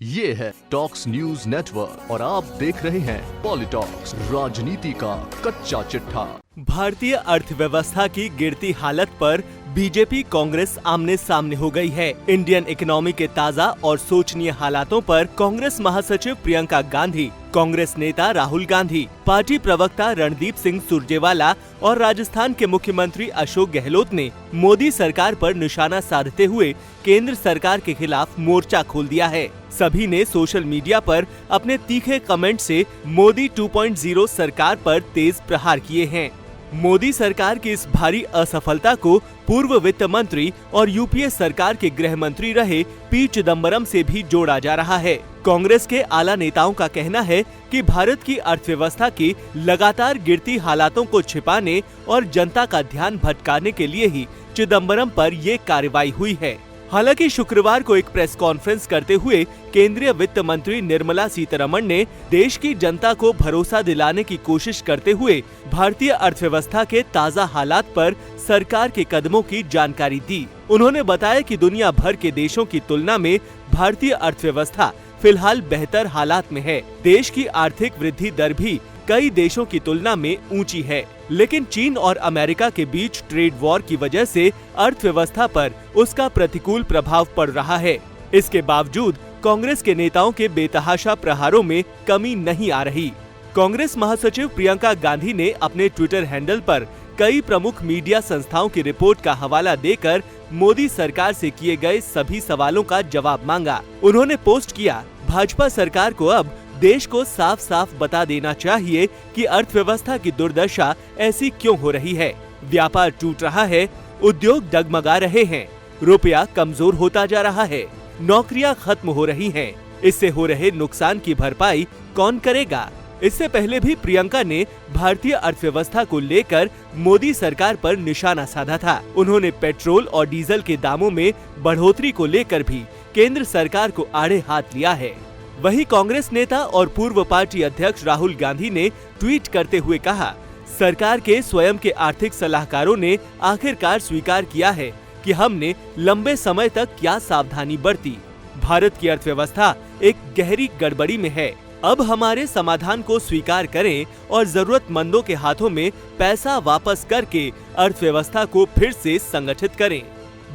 ये है talks news network और आप देख रहे हैं पॉलिटॉक्स, राजनीति का कच्चा चिट्ठा। भारतीय अर्थव्यवस्था की गिरती हालत पर बीजेपी कांग्रेस आमने सामने हो गई है। इंडियन इकोनॉमी के ताजा और सोचनीय हालातों पर कांग्रेस महासचिव प्रियंका गांधी, कांग्रेस नेता राहुल गांधी, पार्टी प्रवक्ता रणदीप सिंह सुरजेवाला और राजस्थान के मुख्यमंत्री अशोक गहलोत ने मोदी सरकार पर निशाना साधते हुए केंद्र सरकार के खिलाफ मोर्चा खोल दिया है। सभी ने सोशल मीडिया पर अपने तीखे कमेंट से मोदी 2.0 सरकार पर तेज प्रहार किए हैं। मोदी सरकार की इस भारी असफलता को पूर्व वित्त मंत्री और यूपीए सरकार के गृह मंत्री रहे पी चिदम्बरम से भी जोड़ा जा रहा है। कांग्रेस के आला नेताओं का कहना है कि भारत की अर्थव्यवस्था की लगातार गिरती हालातों को छिपाने और जनता का ध्यान भटकाने के लिए ही चिदम्बरम पर ये कार्रवाई हुई है। हालांकि शुक्रवार को एक प्रेस कॉन्फ्रेंस करते हुए केंद्रीय वित्त मंत्री निर्मला सीतारमण ने देश की जनता को भरोसा दिलाने की कोशिश करते हुए भारतीय अर्थव्यवस्था के ताजा हालात पर सरकार के कदमों की जानकारी दी। उन्होंने बताया कि दुनिया भर के देशों की तुलना में भारतीय अर्थव्यवस्था फिलहाल बेहतर हालात में है। देश की आर्थिक वृद्धि दर भी कई देशों की तुलना में ऊंची है, लेकिन चीन और अमेरिका के बीच ट्रेड वॉर की वजह से अर्थव्यवस्था पर उसका प्रतिकूल प्रभाव पड़ रहा है। इसके बावजूद कांग्रेस के नेताओं के बेतहाशा प्रहारों में कमी नहीं आ रही। कांग्रेस महासचिव प्रियंका गांधी ने अपने ट्विटर हैंडल पर कई प्रमुख मीडिया संस्थाओं की रिपोर्ट का हवाला देकर मोदी सरकार से किए गए सभी सवालों का जवाब मांगा। उन्होंने पोस्ट किया, भाजपा सरकार को अब देश को साफ साफ बता देना चाहिए कि अर्थव्यवस्था की दुर्दशा ऐसी क्यों हो रही है। व्यापार टूट रहा है, उद्योग डगमगा रहे हैं, रुपया कमजोर होता जा रहा है, नौकरियां खत्म हो रही हैं। इससे हो रहे नुकसान की भरपाई कौन करेगा? इससे पहले भी प्रियंका ने भारतीय अर्थव्यवस्था को लेकर मोदी सरकार पर निशाना साधा था। उन्होंने पेट्रोल और डीजल के दामों में बढ़ोतरी को लेकर भी केंद्र सरकार को आड़े हाथ लिया है। वहीं कांग्रेस नेता और पूर्व पार्टी अध्यक्ष राहुल गांधी ने ट्वीट करते हुए कहा, सरकार के स्वयं के आर्थिक सलाहकारों ने आखिरकार स्वीकार किया है कि हमने लंबे समय तक क्या सावधानी बरती। भारत की अर्थव्यवस्था एक गहरी गड़बड़ी में है। अब हमारे समाधान को स्वीकार करें और जरूरतमंदों के हाथों में पैसा वापस करके अर्थव्यवस्था को फिर से संगठित करें।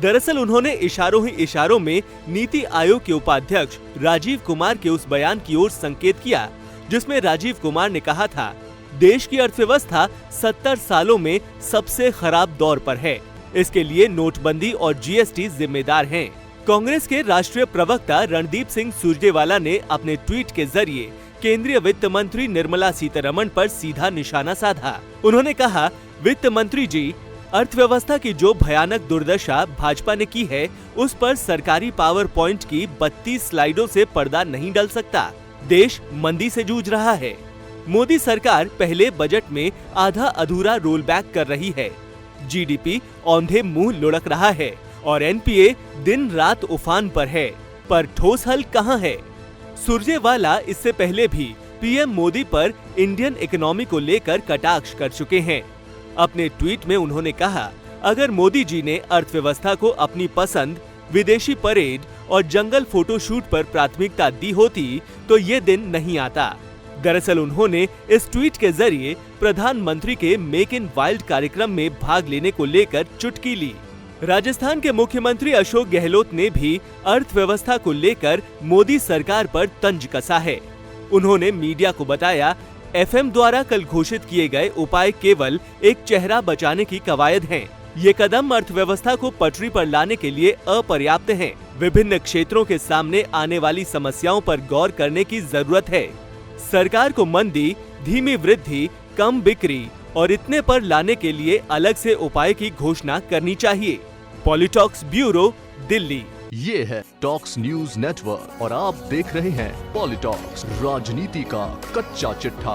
दरअसल उन्होंने इशारों ही इशारों में नीति आयोग के उपाध्यक्ष राजीव कुमार के उस बयान की ओर संकेत किया, जिसमें राजीव कुमार ने कहा था, देश की अर्थव्यवस्था 70 सालों में सबसे खराब दौर पर है। इसके लिए नोटबंदी और जीएसटी जिम्मेदार हैं। कांग्रेस के राष्ट्रीय प्रवक्ता रणदीप सिंह सुरजेवाला ने अपने ट्वीट के जरिए केंद्रीय वित्त मंत्री निर्मला सीतारमण पर सीधा निशाना साधा। उन्होंने कहा, वित्त मंत्री जी, अर्थव्यवस्था की जो भयानक दुर्दशा भाजपा ने की है, उस पर सरकारी पावर पॉइंट की 32 स्लाइडों से पर्दा नहीं डल सकता। देश मंदी से जूझ रहा है। मोदी सरकार पहले बजट में आधा अधूरा रोल बैक कर रही है। जीडीपी औंधे मुंह लुढ़क रहा है और एनपीए दिन रात उफान पर है, पर ठोस हल कहां है? सुरजेवाला इससे पहले भी पीएम मोदी पर इंडियन इकोनॉमी को लेकर कटाक्ष कर चुके हैं। अपने ट्वीट में उन्होंने कहा, अगर मोदी जी ने अर्थव्यवस्था को अपनी पसंद, विदेशी परेड और जंगल फोटोशूट पर प्राथमिकता दी होती तो ये दिन नहीं आता। दरअसल उन्होंने इस ट्वीट के जरिए प्रधानमंत्री के मेक इन वाइल्ड कार्यक्रम में भाग लेने को लेकर चुटकी ली। राजस्थान के मुख्यमंत्री अशोक गहलोत ने भी अर्थव्यवस्था को लेकर मोदी सरकार पर तंज कसा है। उन्होंने मीडिया को बताया, एफएम द्वारा कल घोषित किए गए उपाय केवल एक चेहरा बचाने की कवायद हैं। ये कदम अर्थव्यवस्था को पटरी पर लाने के लिए अपर्याप्त हैं। विभिन्न क्षेत्रों के सामने आने वाली समस्याओं पर गौर करने की जरूरत है। सरकार को मंदी, धीमी वृद्धि, कम बिक्री और इतने पर लाने के लिए अलग से उपाय की घोषणा करनी चाहिए। पॉलिटॉक्स ब्यूरो, दिल्ली। ये है टॉक्स न्यूज नेटवर्क और आप देख रहे हैं पॉलिटॉक्स, राजनीति का कच्चा चिट्ठा।